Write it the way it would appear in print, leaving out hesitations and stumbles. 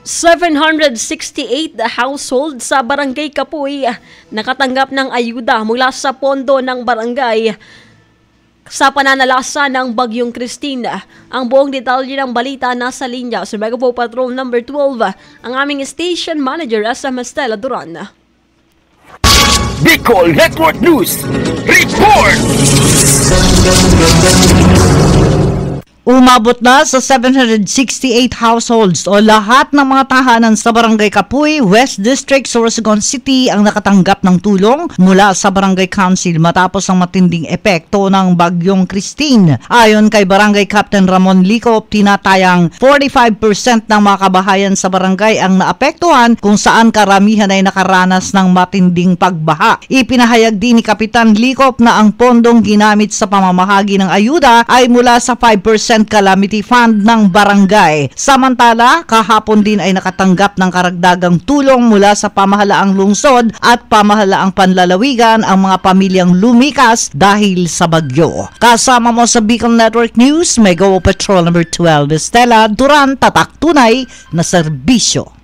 768 household sa Barangay Kapuy nakatanggap ng ayuda mula sa pondo ng barangay sa pananalasa ng Bagyong Christine. Ang buong detalye ng balita nasa linya sa Mega Patrol number 12, ang aming station manager sa Estela Duran. Bicol Network News Report! Umabot na sa 768 households o lahat ng mga tahanan sa Barangay Kapuy, West District, Sorsogon City ang nakatanggap ng tulong mula sa Barangay Council matapos ang matinding epekto ng Bagyong Christine. Ayon kay Barangay Captain Ramon Licop, tinatayang 45% ng mga kabahayan sa barangay ang naapektuhan kung saan karamihan ay nakaranas ng matinding pagbaha. Ipinahayag din ni Kapitan Licop na ang pondong ginamit sa pamamahagi ng ayuda ay mula sa 5% calamity fund ng barangay. Samantala, kahapon din ay nakatanggap ng karagdagang tulong mula sa pamahalaang lungsod at pamahalaang panlalawigan ang mga pamilyang lumikas dahil sa bagyo. Kasama mo sa Bicol Network News, Mega Patrol number 12, Estela Duran, tatak tunay na serbisyo.